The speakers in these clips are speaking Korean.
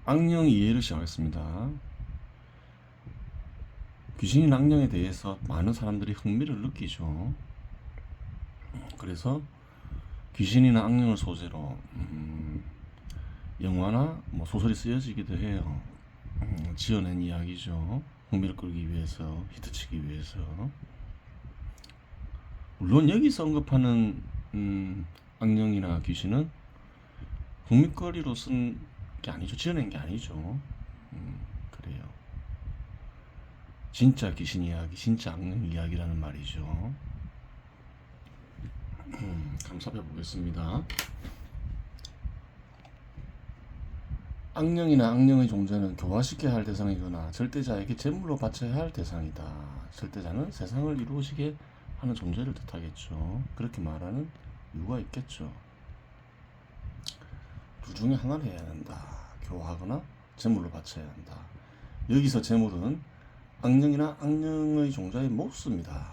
악령 이해를 시작하겠습니다. 귀신이나 악령에 대해서 많은 사람들이 흥미를 느끼죠. 그래서 귀신이나 악령을 소재로 영화나 뭐 소설이 쓰여지기도 해요. 지어낸 이야기죠. 흥미를 끌기 위해서, 히트치기 위해서. 물론 여기서 언급하는 악령이나 귀신은 흥미거리로 쓴 게 아니죠. 지어낸 게 아니죠. 그래요. 진짜 귀신 이야기, 진짜 악령 이야기라는 말이죠. 한번 살펴보겠습니다. 악령이나 악령의 존재는 교화시켜야 할 대상이거나 절대자에게 제물로 바쳐야 할 대상이다. 절대자는 세상을 이루어지게 하는 존재를 뜻하겠죠. 그렇게 말하는 이유가 있겠죠. 둘 중에 하나를 해야 한다. 교화하거나 제물로 바쳐야 한다. 여기서 제물은 악령이나 악령의 종자의 몫입니다.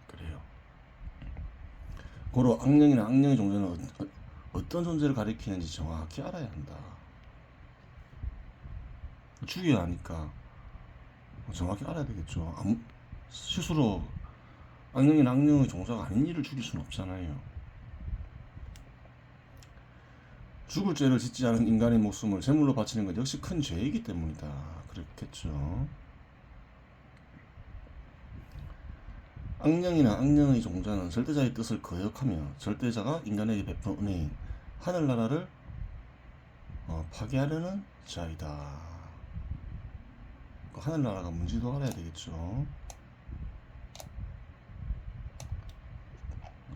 그래요. 고로 악령이나 악령의 종자는 어떤 존재를 가리키는지 정확히 알아야 한다. 죽여야 하니까 정확히 알아야 되겠죠. 스스로 악령이나 악령의 종자가 아닌 일을 죽일 수는 없잖아요. 죽을 죄를 짓지 않은 인간의 목숨을 제물로 바치는 것 역시 큰 죄이기 때문이다. 그렇겠죠. 악령이나 악령의 종자는 절대자의 뜻을 거역하며 절대자가 인간에게 베푼 은혜인 하늘나라를 파괴하려는 자이다. 하늘나라가 뭔지도 알아야 되겠죠.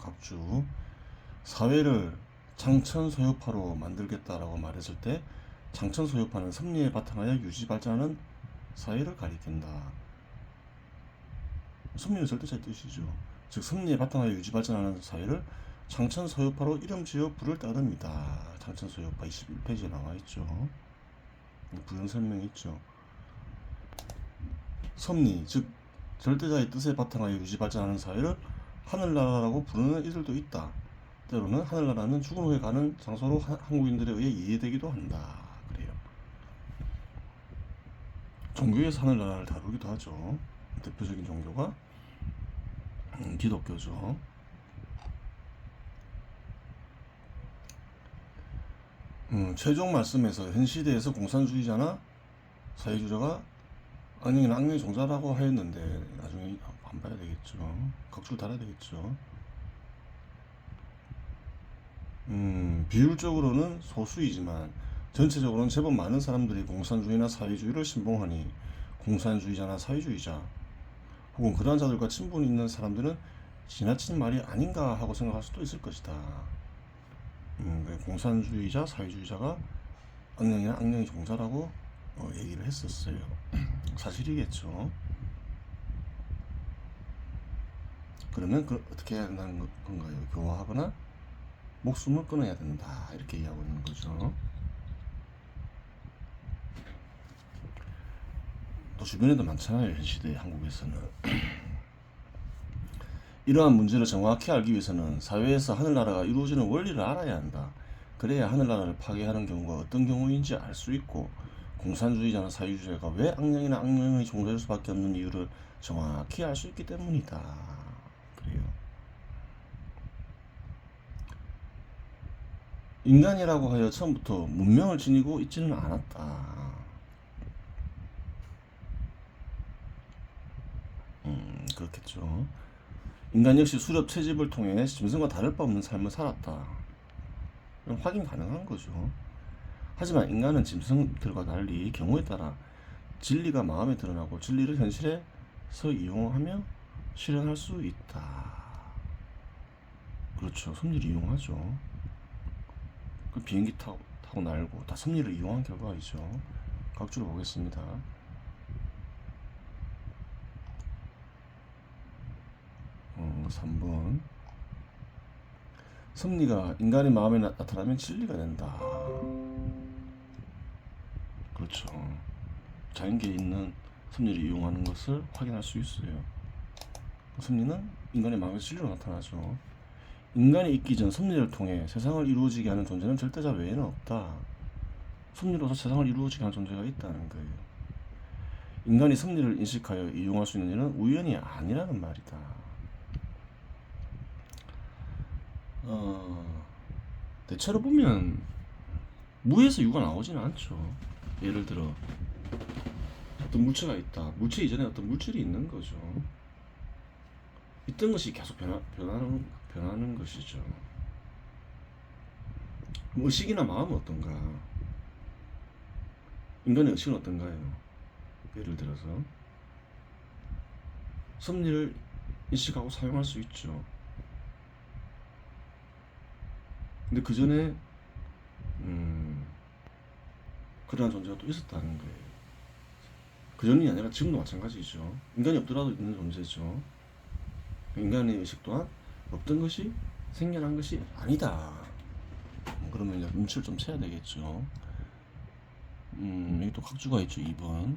갑주 사회를 창천소요파로 만들겠다라고 말했을 때 창천소요파는 섭리에 바탕하여 유지 발전하는 사회를 가리킨다. 섭리는 절대자의 뜻이죠. 즉 섭리에 바탕하여 유지 발전하는 사회를 창천소요파로 이름지어 부를 따릅니다. 창천소요파 21페이지에 나와있죠. 부연 설명이 있죠. 섭리, 즉 절대자의 뜻에 바탕하여 유지 발전하는 사회를 하늘나라라고 부르는 이들도 있다. 때로는 하늘나라는 죽은 후에 가는 장소로 한국인들에 의해 이해되기도 한다. 그래요. 종교에서 하늘나라를 다루기도 하죠. 대표적인 종교가 기독교죠. 최종 말씀에서 현 시대에서 공산주의자나 사회주의자가 악령이나 악령의 종자라고 하였는데 나중에 안 봐야 되겠죠. 각줄 달아야 되겠죠. 비율적으로는 소수이지만 전체적으로는 제법 많은 사람들이 공산주의나 사회주의를 신봉하니 공산주의자나 사회주의자 혹은 그러한 자들과 친분 있는 사람들은 지나친 말이 아닌가 하고 생각할 수도 있을 것이다. 공산주의자, 사회주의자가 악령이나 악령의 종자라고 얘기를 했었어요. 사실이겠죠. 그러면 어떻게 해야 된다는 건가요? 교화하거나 목숨을 끊어야 된다. 이렇게 이야기하고 있는 거죠. 또 주변에도 많잖아요. 현 시대 한국에서는. 이러한 문제를 정확히 알기 위해서는 사회에서 하늘나라가 이루어지는 원리를 알아야 한다. 그래야 하늘나라를 파괴하는 경우가 어떤 경우인지 알 수 있고 공산주의자나 사회주의자가 왜 악령이나 악령의 종자일 수밖에 없는 이유를 정확히 알 수 있기 때문이다. 그래요. 인간이라고 하여 처음부터 문명을 지니고 있지는 않았다. 그렇겠죠. 인간 역시 수렵 채집을 통해 짐승과 다를 바 없는 삶을 살았다. 확인 가능한 거죠. 하지만 인간은 짐승들과 달리 경우에 따라 진리가 마음에 드러나고 진리를 현실에서 이용하며 실현할 수 있다. 그렇죠. 섭리를 이용하죠. 그 비행기 타고 날고 다 섭리를 이용한 결과이죠. 각주를 보겠습니다. 3번 섭리가 인간의 마음에 나타나면 진리가 된다. 그렇죠. 자연계에 있는 섭리를 이용하는 것을 확인할 수 있어요. 섭리는 인간의 마음에 진리로 나타나죠. 인간이 있기 전 섭리를 통해 세상을 이루어지게 하는 존재는 절대자 외에는 없다. 섭리로서 세상을 이루어지게 하는 존재가 있다는 거예요. 인간이 섭리를 인식하여 이용할 수 있는 일은 우연이 아니라는 말이다. 대체로 보면 무에서 유가 나오지는 않죠. 예를 들어 어떤 물체가 있다. 물체 이전에 어떤 물질이 있는 거죠. 있던 것이 계속 변하는 것이죠. 의식이나 마음은 어떤가? 인간의 의식은 어떤가요? 예를 들어서 섭리를 인식하고 사용할 수 있죠. 근데 그 전에 그러한 존재가 또 있었다는 거예요. 그 전이 아니라 지금도 마찬가지죠. 인간이 없더라도 있는 존재죠. 인간의 의식 또한 없던 것이 생겨난 것이 아니다. 그러면 이제 눈치를 좀 채야 되겠죠. 여기 또 각주가 있죠. 2번.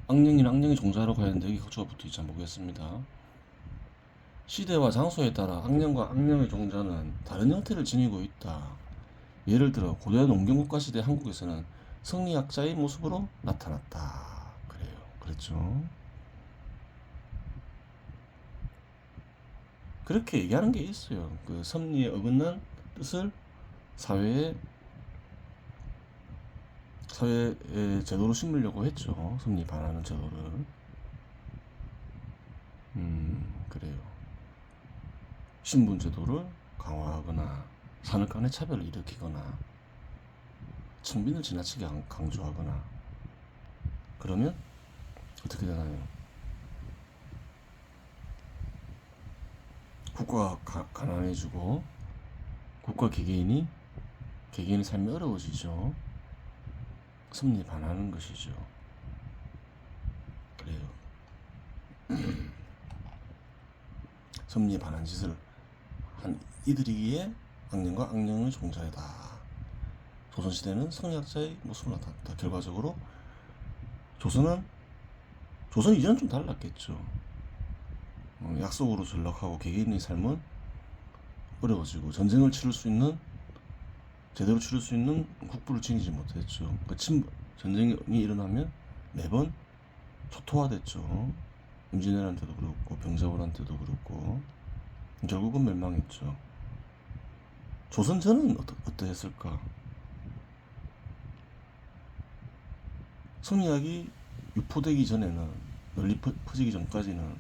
악령이나 악령의 종자라고 하는데 여기 각주가 붙어 있지 않 보겠습니다. 시대와 장소에 따라 악령과 악령의 종자는 다른 형태를 지니고 있다. 예를 들어 고대 농경국가 시대 한국에서는 성리학자의 모습으로 나타났다. 그래요. 그렇죠. 그렇게 얘기하는 게 있어요. 그 섭리에 어긋난 뜻을 사회에 제도로 심으려고 했죠. 섭리 반하는 제도를. 그래요. 신분 제도를 강화하거나 산업 간의 차별을 일으키거나 청빈을 지나치게 강조하거나 그러면 어떻게 되나요? 국가가 가난해지고 국가 개개인의 삶이 어려워지죠. 섭리 반하는 것이죠. 그래요. 섭리에 반한 짓을 한 이들이기에 악령과 악령의 종자이다. 조선시대는 성리학자의 모습을 나타났다. 결과적으로 조선 이전은 좀 달랐겠죠. 약속으로 전락하고 개개인의 삶은 어려워지고 전쟁을 제대로 치를 수 있는 국부를 지니지 못했죠. 전쟁이 일어나면 매번 초토화됐죠. 임진왜란한테도 그렇고 병자호란한테도 그렇고 결국은 멸망했죠. 조선 전은 어떠했을까? 성리학이 유포되기 전에는, 널리 퍼지기 전까지는,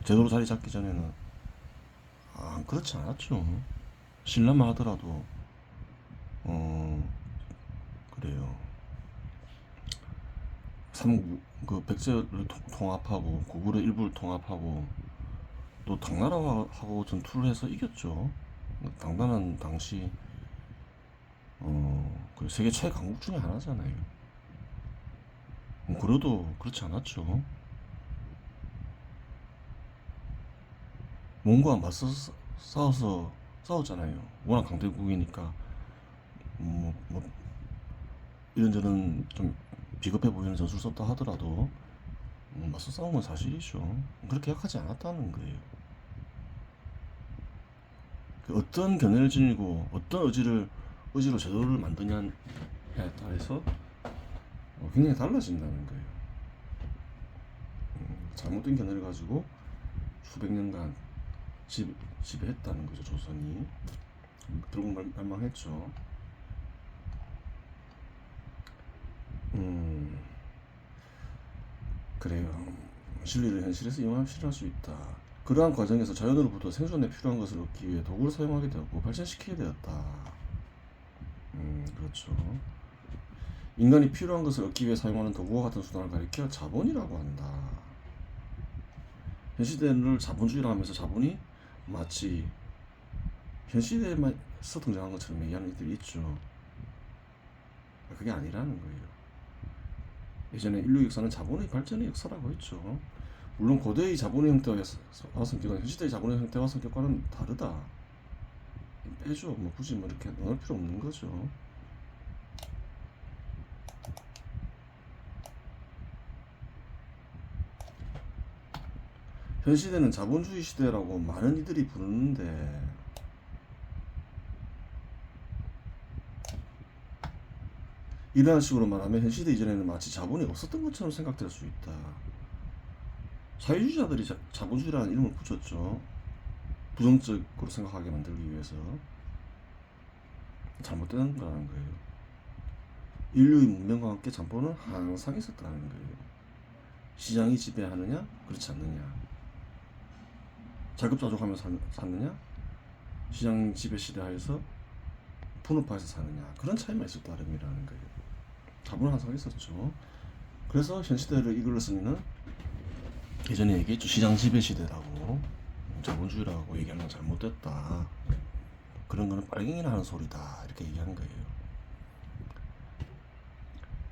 제대로 자리 잡기 전에는 그렇지 않았죠. 신라만 하더라도 그래요. 백제를 통합하고 고구려 일부를 통합하고 또 당나라하고 전투를 해서 이겼죠. 당나라는 당시 세계 최강국 중에 하나잖아요. 그래도 그렇지 않았죠. 몽고와 맞서 싸웠잖아요. 워낙 강대국이니까 뭐 이런저런 좀 비겁해 보이는 전술을 썼다 하더라도 맞서 싸운 건 사실이죠. 그렇게 약하지 않았다는 거예요. 어떤 견해를 지니고 어떤 의지로 제도를 만드냐에 따라서 굉장히 달라진다는 거예요. 잘못된 견해를 가지고 수백 년간 지배했다는 거죠. 조선이 결국 멸망했죠. 그래요. 진리를 현실에서 실현할 수 있다. 그러한 과정에서 자연으로부터 생존에 필요한 것을 얻기 위해 도구를 사용하게 되었고 발전시키게 되었다. 그렇죠. 인간이 필요한 것을 얻기 위해 사용하는 도구와 같은 수단을 가리켜 자본이라고 한다. 현 시대를 자본주의라고 하면서 자본이 마치 현 시대에서 등장한 것처럼 얘기하는 이들이 있죠. 그게 아니라는 거예요. 예전에 인류 역사는 자본의 발전의 역사라고 했죠. 물론 고대의 자본의 형태와 성격과 현 시대의 자본의 형태와 성격과는 다르다. 빼죠. 굳이 이렇게 넣을 필요 없는 거죠. 현 시대는 자본주의 시대라고 많은 이들이 부르는데 이러한 식으로 말하면 현 시대 이전에는 마치 자본이 없었던 것처럼 생각될 수 있다. 사회주의자들이 자본주의라는 이름을 붙였죠. 부정적으로 생각하게 만들기 위해서. 잘못된 거라는 거예요. 인류의 문명과 함께 자본은 항상 있었다는 거예요. 시장이 지배하느냐 그렇지 않느냐, 자급자족하면서 사느냐, 시장 지배 시대 하에서 분업화해서 사느냐, 그런 차이만 있었다 이라는 거예요. 자본은 항상 있었죠. 그래서 현 시대를 이끌었으면 예전에 얘기했죠. 시장 지배 시대라고, 자본주의라고 얘기하는 건 잘못됐다. 그런 거는 빨갱이나 하는 소리다 이렇게 얘기하는 거예요.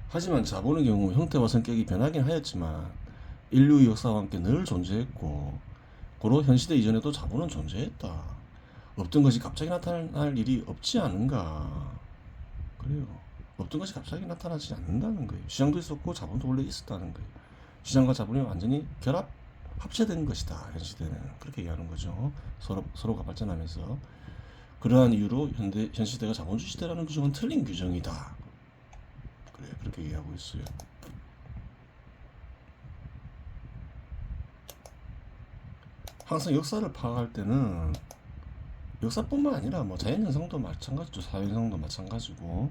하지만 자본의 경우 형태와 성격이 변하긴 하였지만 인류의 역사와 함께 늘 존재했고, 고로 현 시대 이전에도 자본은 존재했다. 없던 것이 갑자기 나타날 일이 없지 않은가. 그래요. 없던 것이 갑자기 나타나지 않는다는 거예요. 시장도 있었고 자본도 원래 있었다는 거예요. 시장과 자본이 완전히 합체된 것이다 현 시대는. 그렇게 얘기하는 거죠. 서로가 발전하면서. 그러한 이유로 현 시대가 자본주의 시대라는 규정은 틀린 규정이다. 그래, 그렇게 얘기하고 있어요. 항상 역사를 파악할 때는 역사뿐만 아니라 뭐 자연 현상도 마찬가지죠. 사회 현상도 마찬가지고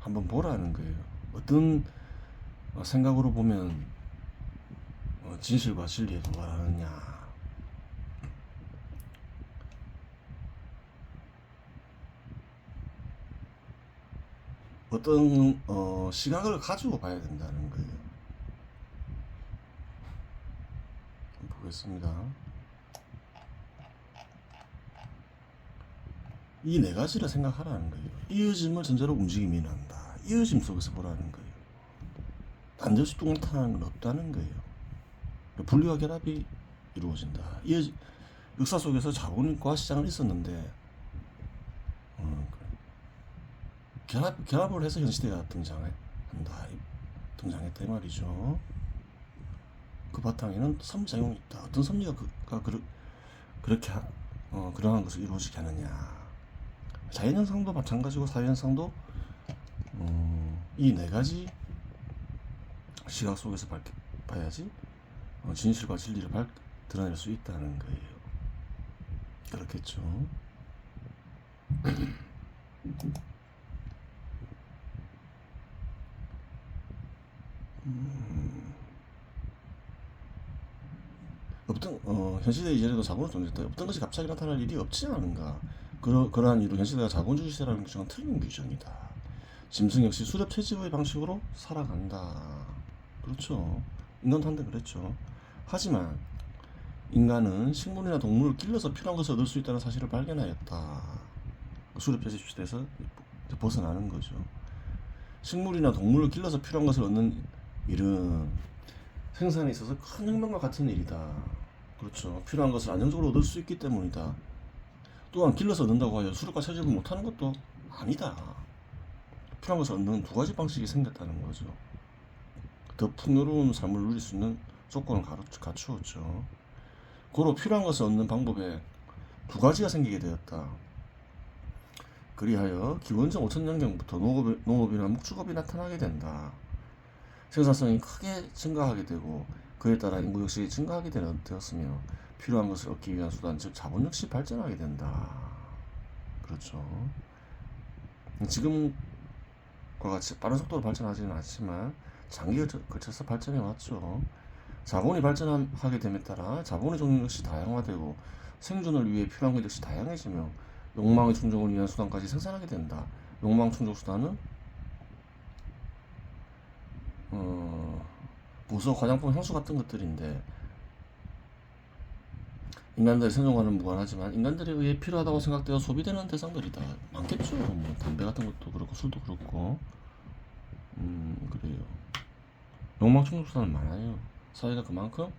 한번 보라는 거예요. 어떤 생각으로 보면 진실과 진리에 도달하느냐. 어떤 시각을 가지고 봐야 된다는 거예요. 보겠습니다. 이 네 가지를 생각하라는 거예요. 이어짐을 전제로 움직임이 난다. 이어짐 속에서 보라는 거예요. 반드시 뚝 나타나는 건 없다는 거예요. 분리와 결합이 이루어진다. 역사 속에서 자본과 시장은 있었는데 결합을 해서 현 시대가 등장했다 이 말이죠. 그 바탕에는 섭리작용이 있다. 어떤 섭리가 그렇게 그러한 것을 이루어지게 하느냐. 자연현상도 마찬가지고 사회현상도 이 네 가지 시각 속에서 봐야지 진실과 진리를 드러낼 수 있다는 거예요. 그렇겠죠. 현 시대 이전에도 자본은 존재했다. 없던 것이 갑자기 나타날 일이 없지 않은가. 그러한 이유로 현 시대가 자본주의 시대라는 규정은 틀린 규정이다. 짐승 역시 수렵 채집의 방식으로 살아간다. 그렇죠. 인간도 한데 그랬죠. 하지만 인간은 식물이나 동물을 길러서 필요한 것을 얻을 수 있다는 사실을 발견하였다. 수렵 채집 시대에서 벗어나는 거죠. 식물이나 동물을 길러서 필요한 것을 얻는 일은 생산에 있어서 큰 혁명과 같은 일이다. 그렇죠. 필요한 것을 안정적으로 얻을 수 있기 때문이다. 또한 길러서 얻는다고 하여 수렵과 채집을 못하는 것도 아니다. 필요한 것을 얻는 두 가지 방식이 생겼다는 거죠. 더 풍요로운 삶을 누릴 수 있는 조건을 갖추었죠. 고로 필요한 것을 얻는 방법에 두 가지가 생기게 되었다. 그리하여 기원전 5000년경부터 농업이나 목축업이 나타나게 된다. 생산성이 크게 증가하게 되고 그에 따라 인구 역시 증가하게 되었으며 필요한 것을 얻기 위한 수단, 즉 자본 역시 발전하게 된다. 그렇죠. 지금과 같이 빠른 속도로 발전하지는 않지만 장기에 걸쳐서 발전해 왔죠. 자본이 발전하게 됨에 따라 자본의 종류 역시 다양화되고 생존을 위해 필요한 것 역시 다양해지며 욕망의 충족을 위한 수단까지 생산하게 된다. 욕망 충족 수단은 보석, 화장품, 향수 같은 것들인데 인간들의 생존과는 무관하지만 인간들에 의해 필요하다고 생각되어 소비되는 대상들이다. 많겠죠. 뭐 담배 같은 것도 그렇고 술도 그렇고 그래요. 욕망 충족 수단은 많아요. 사회가 그만큼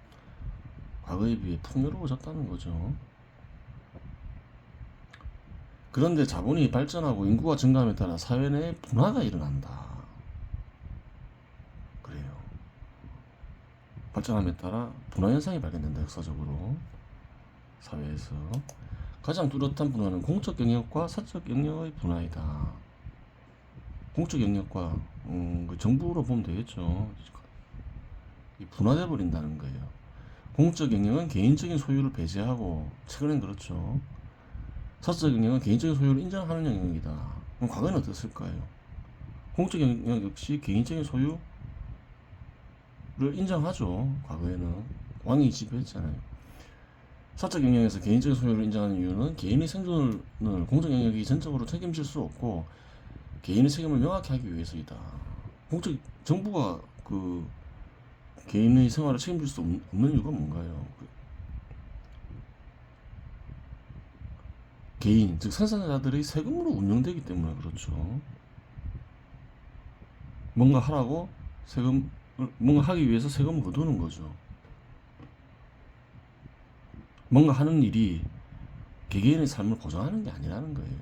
과거에 비해 풍요로워졌다는 거죠. 그런데 자본이 발전하고 인구가 증가함에 따라 사회 내에 분화가 일어난다. 그래요. 발전함에 따라 분화 현상이 발견된다. 역사적으로 사회에서. 가장 뚜렷한 분화는 공적 영역과 사적 영역의 분화이다. 공적 영역과 그 정부로 보면 되겠죠. 분화돼 버린다는 거예요. 공적 영역은 개인적인 소유를 배제하고, 최근엔 그렇죠. 사적 영역은 개인적인 소유를 인정하는 영역이다. 그럼 과거에는 어땠을까요? 공적 영역 역시 개인적인 소유를 인정하죠. 과거에는 왕이 지배했잖아요. 사적 영역에서 개인적인 소유를 인정하는 이유는 개인의 생존을 공적 영역이 전적으로 책임질 수 없고 개인의 책임을 명확히 하기 위해서이다. 정부가 그 개인의 생활을 책임질 수 없는 이유가 뭔가요? 개인, 즉 생산자들의 세금으로 운영되기 때문에 그렇죠. 뭔가 하라고 뭔가 하기 위해서 세금을 거두는 거죠. 뭔가 하는 일이 개개인의 삶을 보장하는 게 아니라는 거예요.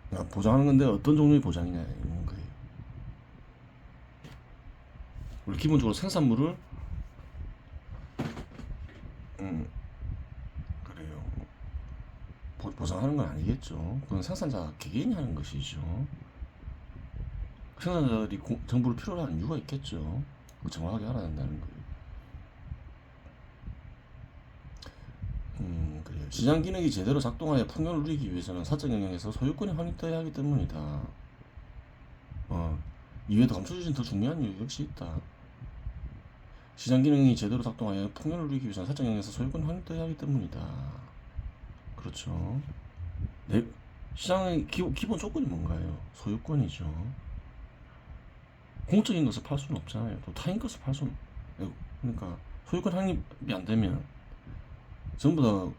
그러니까 보장하는 건데 어떤 종류의 보장이냐 이런 거예요. 우리 기본적으로 생산물을 그래요. 보장하는 건 아니겠죠. 그건 생산자 개개인이 하는 것이죠. 생산자들이 정부를 필요로 하는 이유가 있겠죠. 정확하게 알아야 된다는 거예요. 그래요. 시장 기능이 제대로 작동하여 풍요를 누리기 위해서는 사적 영역에서 소유권이 확립되어야 하기 때문이다. 이외에도 감춰주신 더 중요한 이유 역시 있다. 시장 기능이 제대로 작동하여 풍요를 누리기 위해서는 사적 영역에서 소유권이 확립되어야 하기 때문이다. 그렇죠. 시장의 기본 조건이 뭔가요? 소유권이죠. 공적인 것을 팔 수는 없잖아요. 또 타인 것을 팔 수는, 그러니까 소유권 확립이 안 되면 전부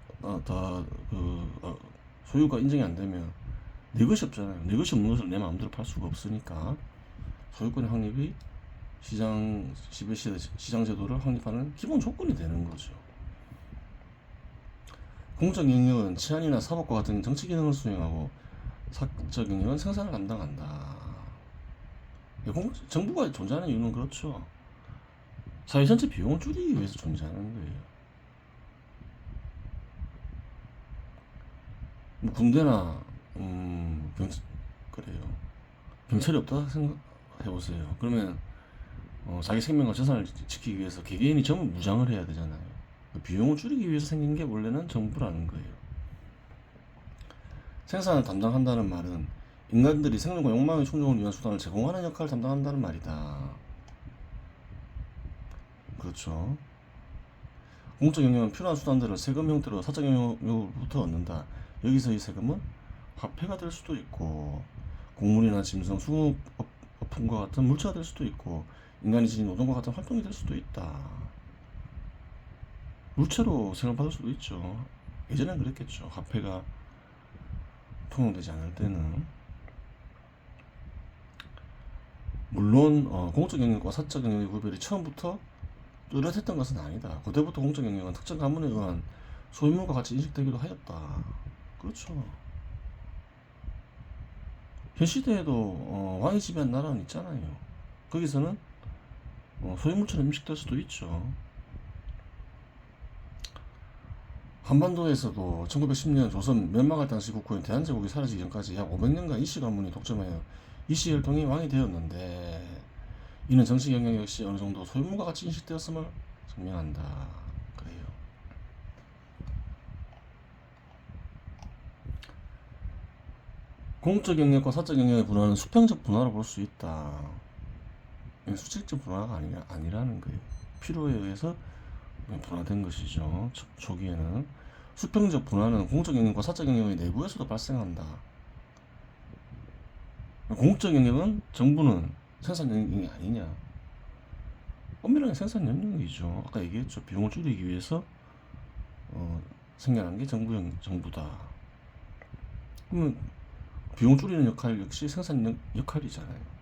소유가 인정이 안 되면 내 것이 없잖아요. 내 것이 없는 것을 내 마음대로 팔 수가 없으니까 소유권 확립이 시장 제도를 확립하는 기본 조건이 되는 거죠. 공적 영역은 치안이나 사법과 같은 정치 기능을 수행하고 사적 영역은 생산을 담당한다. 정부가 존재하는 이유는 그렇죠. 사회 전체 비용을 줄이기 위해서 존재하는 거예요. 뭐 군대나 그래요. 경찰이 없다 생각해보세요. 그러면 자기 생명과 재산을 지키기 위해서 개개인이 전부 무장을 해야 되잖아요. 비용을 줄이기 위해서 생긴 게 원래는 정부라는 거예요. 생산을 담당한다는 말은 인간들이 생존과 욕망의 충족을 위한 수단을 제공하는 역할을 담당한다는 말이다. 그렇죠. 공적 영역은 필요한 수단들을 세금 형태로 사적 영역으로부터 얻는다. 여기서의 세금은 화폐가 될 수도 있고 곡물이나 짐승, 수목업품과 같은 물체가 될 수도 있고 인간이 지닌 노동과 같은 활동이 될 수도 있다. 물체로 세금을 받을 수도 있죠. 예전엔 그랬겠죠. 화폐가 통용되지 않을 때는. 물론 공적 영역과 사적 영역의 구별이 처음부터 뚜렷했던 것은 아니다. 그때부터 공적 영역은 특정 가문에 의한 소유물과 같이 인식되기도 하였다. 그렇죠. 현 시대에도 왕이 지배한 나라는 있잖아요. 거기서는 소유물처럼 인식될 수도 있죠. 한반도에서도 1910년 조선 멸망할 당시 국호인 대한제국이 사라지기 전까지 약 500년간 이씨 가문이 독점하여 이씨 혈통이 왕이 되었는데 이는 정치 영역 역시 어느 정도 소유물과 같이 인식되었음을 증명한다. 그래요. 공적 영역과 사적 영역의 분화는 수평적 분화로 볼 수 있다. 수직적 분화가 아니라는 거예요. 필요에 의해서 분화된 것이죠. 초기에는 수평적 분화는 공적 영역과 사적 영역의 내부에서도 발생한다. 공적 영역은 정부는 생산 영역이 아니냐? 엄밀하게 생산 영역이죠. 아까 얘기했죠. 비용을 줄이기 위해서 생겨난 게 정부다. 그러면 비용 줄이는 역할 역시 생산 역할이잖아요.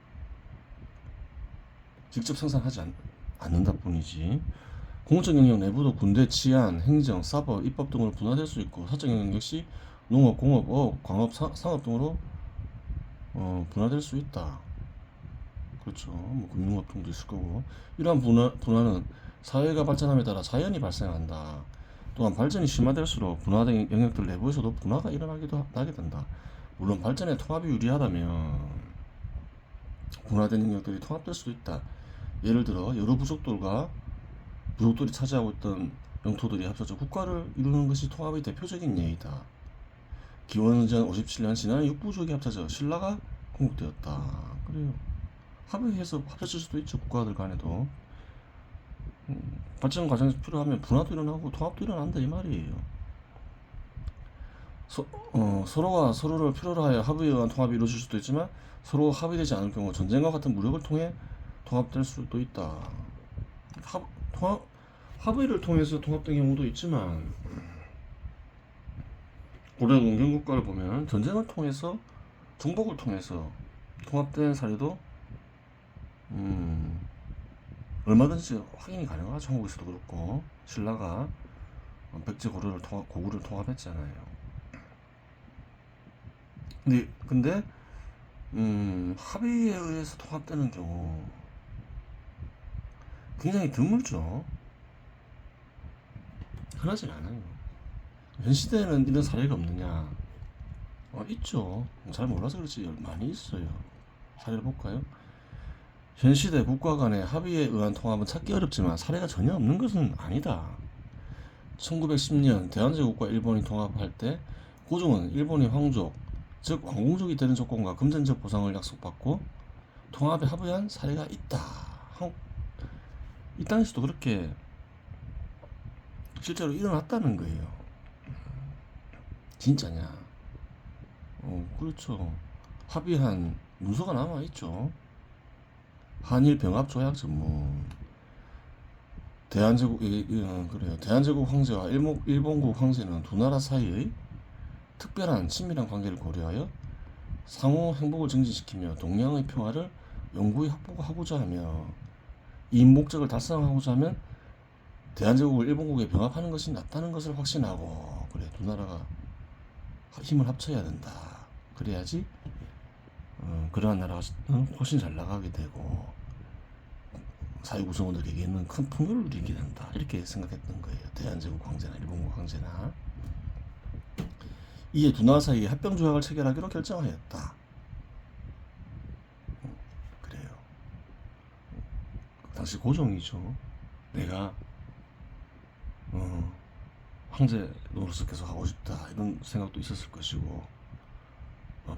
직접 생산하지 않는다 뿐이지. 공적 영역 내부도 군대, 치안, 행정, 사법, 입법 등으로 분화될 수 있고 사적 영역 역시 농업, 공업, 어업, 광업, 상업 등으로 분화될 수 있다. 그렇죠. 뭐 금융업 등도 있을 거고 이러한 분화는 사회가 발전함에 따라 자연히 발생한다. 또한 발전이 심화될수록 분화 영역들 내부에서도 분화가 나게 된다. 물론 발전에 통합이 유리하다면 분화된 영역들이 통합될 수도 있다. 예를 들어 여러 부족들이 차지하고 있던 영토들이 합쳐져 국가를 이루는 것이 통합의 대표적인 예이다. 기원전 57년 진화의 6부족이 합쳐져 신라가 건국되었다. 그래요. 합의해서 합쳐질 수도 있죠. 국가들 간에도. 발전 과정에서 필요하면 분화도 일어나고 통합도 일어난다 이 말이에요. 서로가 서로를 필요로 하여 합의에 의한 통합이 이루어질 수도 있지만 서로 합의되지 않을 경우 전쟁과 같은 무력을 통해 통합될 수도 있다. 합의를 통해서 통합된 경우도 있지만 고려 농경국가를 보면 전쟁을 통해서 정복을 통해서 통합된 사례도 얼마든지 확인이 가능하죠. 한국에서도 그렇고 신라가 백제 고구려를 통합했잖아요. 근데 합의에 의해서 통합되는 경우 굉장히 드물죠. 흔하진 않아요. 현 시대에는 이런 사례가 없느냐? 있죠. 잘 몰라서 그렇지 많이 있어요. 사례를 볼까요? 현 시대 국가 간의 합의에 의한 통합은 찾기 어렵지만 사례가 전혀 없는 것은 아니다. 1910년 대한제국과 일본이 통합할 때 고종은 일본의 황족, 즉 왕공족이 되는 조건과 금전적 보상을 약속받고 통합에 합의한 사례가 있다. 이 땅에서도 그렇게 실제로 일어났다는 거예요. 진짜냐? 그렇죠. 합의한 문서가 남아있죠. 한일 병합 조약 전문. 그래요. 대한제국 황제와 일본국 황제는 두 나라 사이의 특별한 친밀한 관계를 고려하여 상호 행복을 증진시키며 동양의 평화를 영구히 확보하고자 하며 이 목적을 달성하고자 하면 대한제국을 일본국에 병합하는 것이 낫다는 것을 확신하고 그래 두 나라가 힘을 합쳐야 된다. 그래야지 그러한 나라가 훨씬 잘 나가게 되고 사회 구성원들에게는 큰 풍요를 누리게 된다. 이렇게 생각했던 거예요. 대한제국 황제나 일본국 황제나. 이에 두 나라 사이에 합병조약을 체결하기로 결정하였다. 그래요. 당시 고종이죠. 내가 황제 노릇을 계속 하고 싶다 이런 생각도 있었을 것이고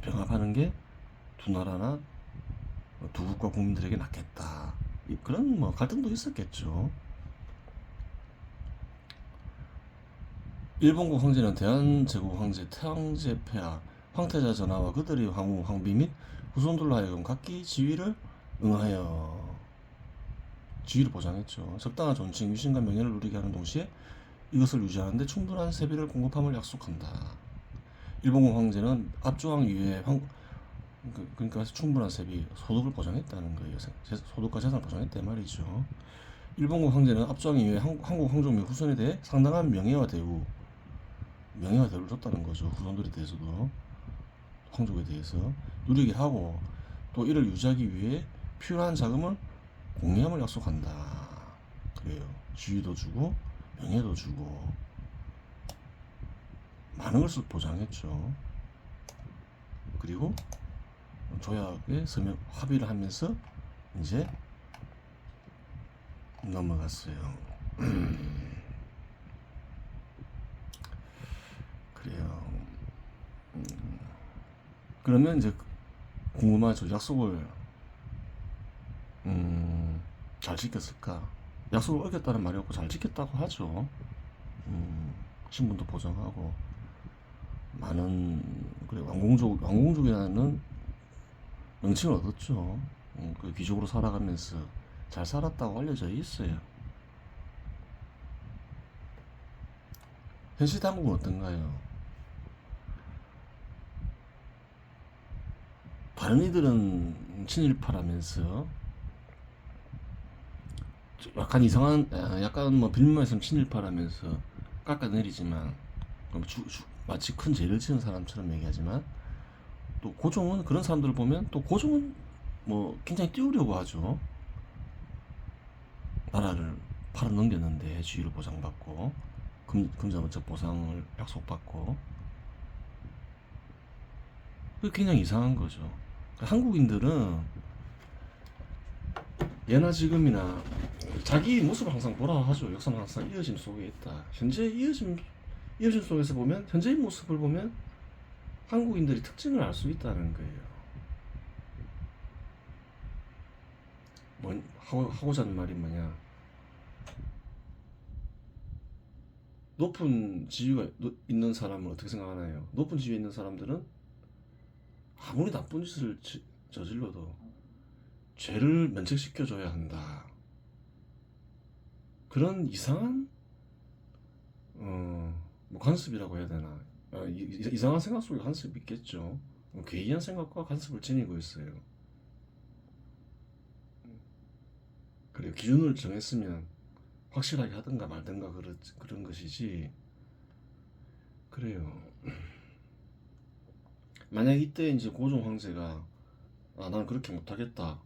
병합하는 게 두 나라나 두 국가 국민들에게 낫겠다 그런 갈등도 있었겠죠. 일본국 황제는 대한제국 황제 태왕제 폐하 황태자 전하와 그들의 황후 황비 및 후손들로 하여금 각기 지위를 응하여 지위를 보장했죠. 적당한 존칭, 위신과 명예를 누리게 하는 동시에 이것을 유지하는 데 충분한 세비를 공급함을 약속한다. 일본국 황제는 압조왕 이외에 그러니까 충분한 세비, 소득을 보장했다는 거예요. 소득과 재산을 보장했단 말이죠. 일본국 황제는 압조왕 이외에 한국 황족 및 후손에 대해 상당한 명예와 대우를 줬다는 거죠. 후손들에 대해서도 황족에 대해서 누리게 하고 또 이를 유지하기 위해 필요한 자금을 공유함을 약속한다. 그래요. 지위도 주고 명예도 주고 많은 것을 보장했죠. 그리고 조약에 합의를 하면서 이제 넘어갔어요. 그래요. 그러면 이제 궁금하죠. 약속을 잘 지켰을까? 약속을 어겼다는 말이 없고 잘 지켰다고 하죠. 신분도 보장하고 많은 왕공족이라는 명칭을 얻었죠. 그 귀족으로 살아가면서 잘 살았다고 알려져 있어요. 현실 당국은 어떤가요? 다른 이들은 친일파라면서 약간 이상한 약간 빌미에서 친일파라면서 깎아내리지만 마치 큰 죄를 지은 사람처럼 얘기하지만 또 고종은 그런 사람들을 보면 또 고종은 굉장히 띄우려고 하죠. 나라를 팔아 넘겼는데 지위를 보장받고 금자원적 보상을 약속받고, 그게 굉장히 이상한 거죠. 한국인들은 예나 지금이나 자기 모습을 항상 보라 하죠. 역사는 항상 이어짐 속에 있다. 현재 이어짐 속에서 보면, 현재의 모습을 보면 한국인들이 특징을 알 수 있다는 거예요. 하고자 하는 말이 뭐냐. 높은 지위가 있는 사람은 어떻게 생각하나요? 높은 지위에 있는 사람들은 아무리 나쁜 짓을 저질러도 죄를 면책시켜줘야 한다. 그런 이상한 뭐 관습이라고 해야 되나? 이상한 생각 속에 관습이 있겠죠. 괴이한 생각과 관습을 지니고 있어요. 그래요. 기준을 정했으면 확실하게 하든가 말든가 그런 것이지. 그래요. 만약 이때 이제 고종 황제가 나는 그렇게 못하겠다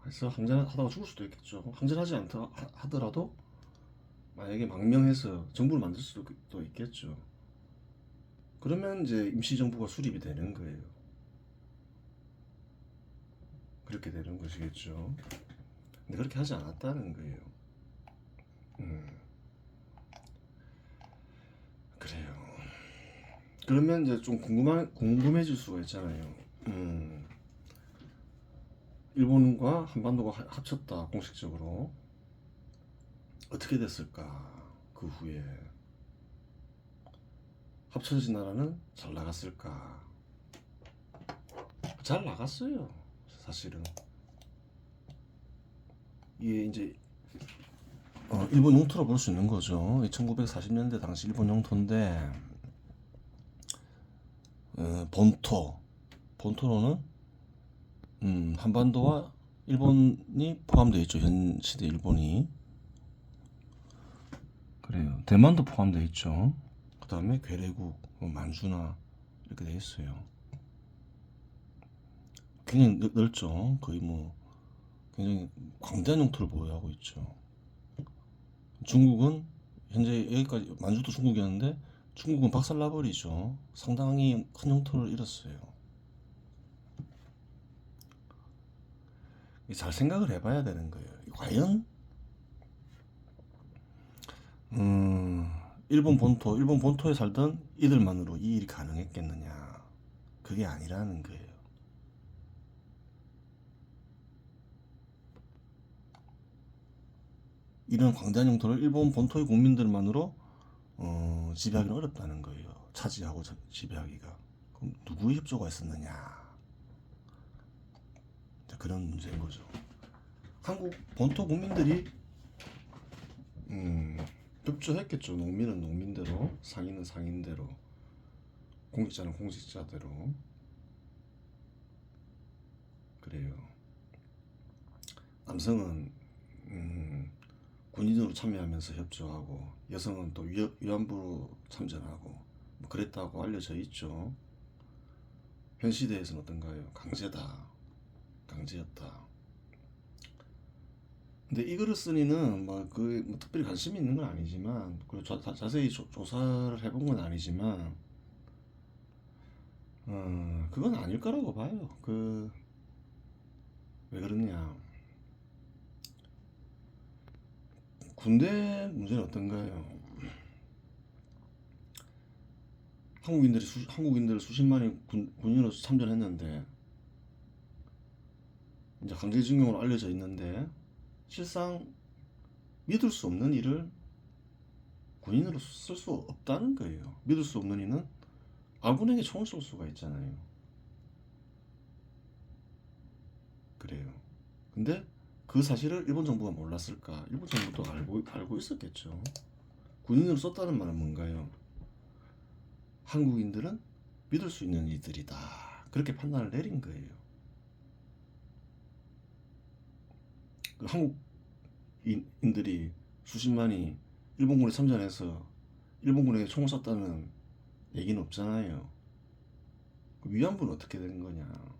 해서 항전하다가 죽을 수도 있겠죠. 항전하지 않다 하더라도 만약에 망명해서 정부를 만들 수도 있겠죠. 그러면 이제 임시정부가 수립이 되는 거예요. 그렇게 되는 것이겠죠. 근데 그렇게 하지 않았다는 거예요. 그래요. 그러면 이제 좀 궁금해질 수가 있잖아요. 일본과 한반도가 합쳤다, 공식적으로. 어떻게 됐을까? 그 후에 합쳐진 나라는 잘 나갔을까? 잘 나갔어요, 사실은. 이게 이제 일본 영토로 볼 수 있는 거죠. 1940년대 당시 일본 영토인데, 본토로는 한반도와 일본이 포함되어 있죠. 현 시대 일본이. 그래요. 대만도 포함되어 있죠. 그 다음에 괴뢰국, 만주나 이렇게 되어 있어요. 굉장히 넓죠. 거의 뭐 굉장히 광대한 영토를 보유하고 있죠. 중국은 현재 여기까지, 만주도 중국이었는데 중국은 박살나버리죠. 상당히 큰 영토를 잃었어요. 잘 생각을 해봐야 되는 거예요. 과연 일본 본토에 살던 이들만으로 이 일이 가능했겠느냐? 그게 아니라는 거예요. 이런 광대한 영토를 일본 본토의 국민들만으로 지배하기는 어렵다는 거예요. 차지하고 지배하기가. 그럼 누구의 협조가 있었느냐? 그런 문제인 거죠. 한국 본토 국민들이 협조했겠죠. 농민은 농민대로, 상인은 상인대로, 공직자는 공직자대로. 그래요. 남성은 군인으로 참여하면서 협조하고, 여성은 또 위안부로 참전하고 뭐 그랬다고 알려져 있죠. 현 시대에서는 어떤가요? 강제였다. 근데 이거를 쓰니는 뭐 특별히 관심이 있는 건 아니지만, 그리고 자세히 조사를 해본 건 아니지만, 그건 아닐 거라고 봐요. 왜 그러냐? 군대 문제는 어떤가요? 한국인들 수십만이 군인으로 참전했는데, 이제 강제징용으로 알려져 있는데, 실상 믿을 수 없는 일을 군인으로 쓸 수 없다는 거예요. 믿을 수 없는 이는 아군에게 총을 쏠 수가 있잖아요. 그래요. 근데 그 사실을 일본 정부가 몰랐을까? 일본 정부도 알고 있었겠죠. 군인으로 썼다는 말은 뭔가요? 한국인들은 믿을 수 있는 이들이다. 그렇게 판단을 내린 거예요. 한국인들이 수십만이 일본군에 참전해서 일본군에게 총을 쐈다는 얘기는 없잖아요. 위안부는 어떻게 된 거냐?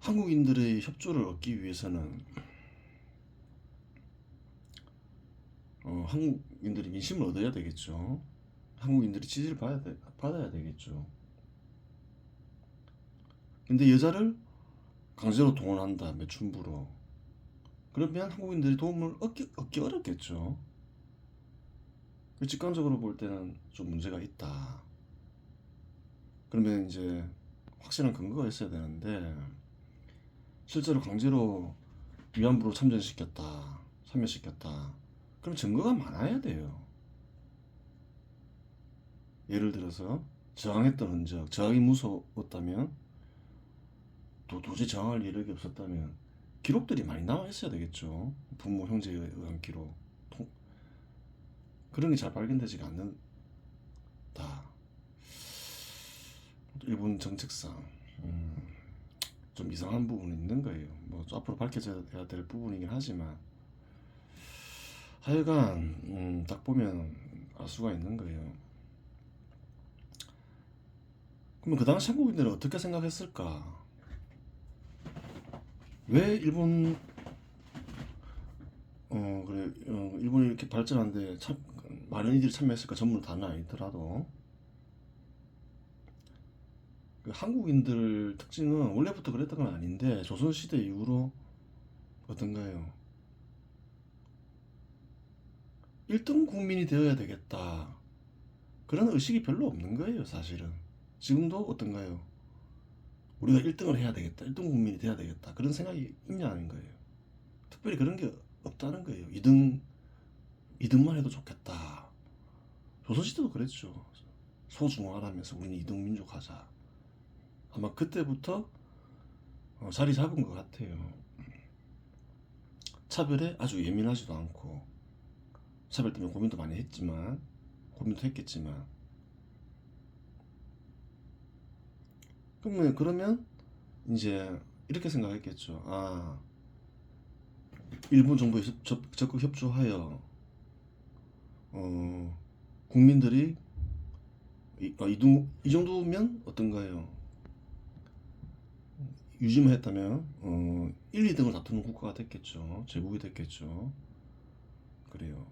한국인들의 협조를 얻기 위해서는 한국인들이 민심을 얻어야 되겠죠. 한국인들이 지지를 받아야 되겠죠. 근데 여자를 강제로 동원한다, 매춘부로. 그러면 한국인들이 도움을 얻기 어렵겠죠. 직관적으로 볼 때는 좀 문제가 있다. 그러면 이제 확실한 근거가 있어야 되는데, 실제로 강제로 위안부로 참여시켰다. 그럼 증거가 많아야 돼요. 예를 들어서 저항했던 흔적, 저항이 무서웠다면, 도저히 저항할 여력이 없었다면 기록들이 많이 남아 있어야 되겠죠. 부모, 형제에 의한 기록. 그런 게 잘 발견되지가 않는다. 일본 정책상 좀 이상한 부분이 있는 거예요. 뭐 앞으로 밝혀져야 될 부분이긴 하지만 하여간 딱 보면 알 수가 있는 거예요. 그러면 그 당시 한국인들은 어떻게 생각했을까? 왜 일본 그래 일본이 이렇게 발전하는데 참 많은 이들이 참여했을까? 전부 다는 아니더라도 그 한국인들 특징은 원래부터 그랬던 건 아닌데 조선시대 이후로 어떤가요? 1등 국민이 되어야 되겠다. 그런 의식이 별로 없는 거예요, 사실은. 지금도 어떤가요? 우리가 1등을 해야 되겠다. 1등 국민이 돼야 되겠다. 그런 생각이 있냐는 거예요. 특별히 그런 게 없다는 거예요. 2등만 해도 좋겠다. 조선시대도 그랬죠. 소중화하면서 우리는 2등 민족 하자. 아마 그때부터 자리 잡은 것 같아요. 차별에 아주 예민하지도 않고, 차별 때문에 고민도 했겠지만, 그러면 이제 이렇게 생각했겠죠. 아, 일본 정부에 적극 협조하여 국민들이 이 정도면 어떤가요? 유지만 했다면 1, 2등을 다투는 국가가 됐겠죠. 제국이 됐겠죠. 그래요.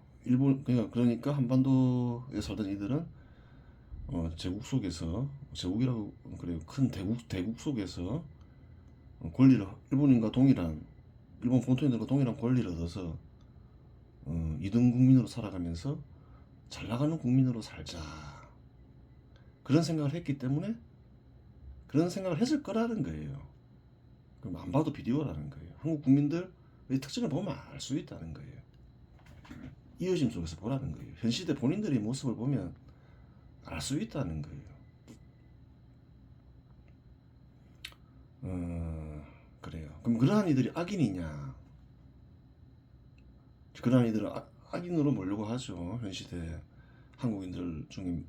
그러니까 한반도에 살던 이들은 제국 속에서, 제국이라고 그래요. 큰 대국 속에서 권리를, 일본 본토인들과 동일한 권리를 얻어서 2등 국민으로 살아가면서 잘 나가는 국민으로 살자. 그런 생각을 했기 때문에 그런 생각을 했을 거라는 거예요. 그럼 안 봐도 비디오라는 거예요. 한국 국민들의 특징을 보면 알 수 있다는 거예요. 이어짐 속에서 보라는 거예요. 현 시대 본인들의 모습을 보면 알 수 있다는 거예요. 그래요. 그럼 그러한 이들이 악인이냐? 그러한 이들은 악인으로 몰려고 하죠. 현 시대 한국인들 중에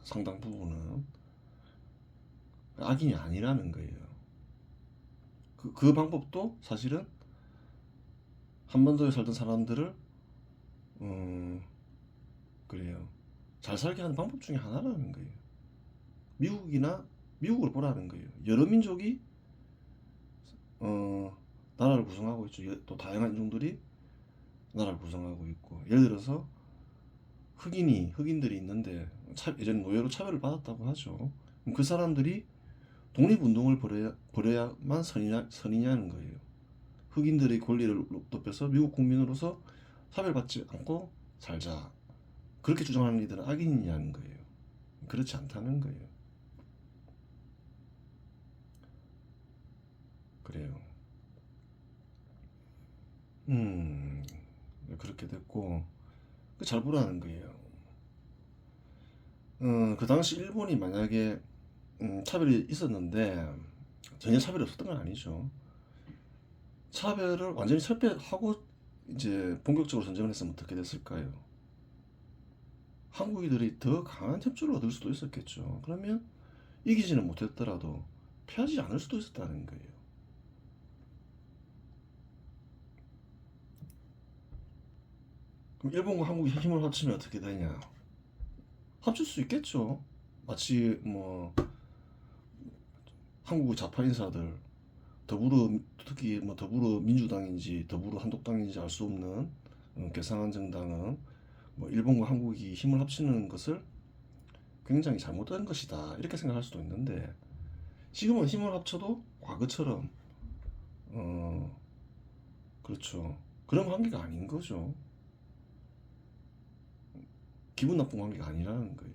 상당 부분은 악인이 아니라는 거예요. 그 방법도 사실은 한반도에 살던 사람들을 그래요. 잘 살게 하는 방법 중에 하나라는 거예요. 미국을 보라는 거예요. 여러 민족이 나라를 구성하고 있죠. 또 다양한 인종들이 나라를 구성하고 있고, 예를 들어서 흑인들이 있는데 예전 노예로 차별을 받았다고 하죠. 그 사람들이 독립운동을 벌여야만 선이냐는 거예요. 흑인들의 권리를 높여서 미국 국민으로서 차별받지 않고 살자. 그렇게 주장하는 이들은 악인이냐는 거예요. 그렇지 않다는 거예요. 그래요. 그렇게 됐고, 잘 보라는 거예요. 그 당시 일본이 만약에 차별이 있었는데 전혀 차별이 없었던 건 아니죠. 차별을 완전히 철폐하고 이제 본격적으로 전쟁을 했으면 어떻게 됐을까요? 한국인들이 더 강한 협조를 얻을 수도 있었겠죠. 그러면 이기지는 못했더라도 패하지 않을 수도 있었다는 거예요. 그럼 일본과 한국이 힘을 합치면 어떻게 되냐? 합칠 수 있겠죠. 마치 뭐 한국의 좌파 인사들 특히 뭐 더불어민주당인지 더불어 한독당인지 알 수 없는 괴상한 정당은 뭐 일본과 한국이 힘을 합치는 것을 굉장히 잘못된 것이다 이렇게 생각할 수도 있는데 지금은 힘을 합쳐도 과거처럼 그렇죠. 그런 관계가 아닌 거죠. 기분 나쁜 관계가 아니라는 거예요.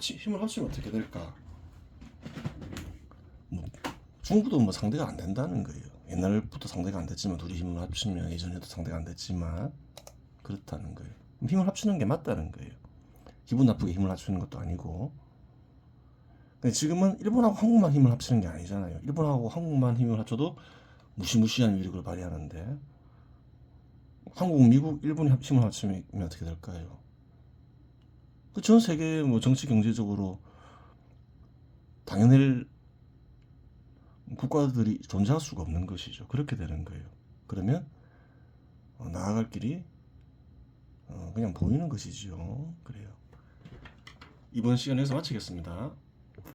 힘을 합치면 어떻게 될까? 뭐 중국도 뭐 상대가 안 된다는 거예요. 옛날부터 상대가 안 됐지만 둘이 힘을 합치면 예전에도 상대가 안 됐지만 그렇다는 거예요. 힘을 합치는 게 맞다는 거예요. 기분 나쁘게 힘을 합치는 것도 아니고. 근데 지금은 일본하고 한국만 힘을 합치는 게 아니잖아요. 일본하고 한국만 힘을 합쳐도 무시무시한 위력을 발휘하는데 한국, 미국, 일본이 힘을 합치면 어떻게 될까요? 그 전 세계 뭐 정치 경제적으로 당연할 국가들이 존재할 수가 없는 것이죠. 그렇게 되는 거예요. 그러면 나아갈 길이 그냥 보이는 것이죠. 그래요. 이번 시간에서 마치겠습니다.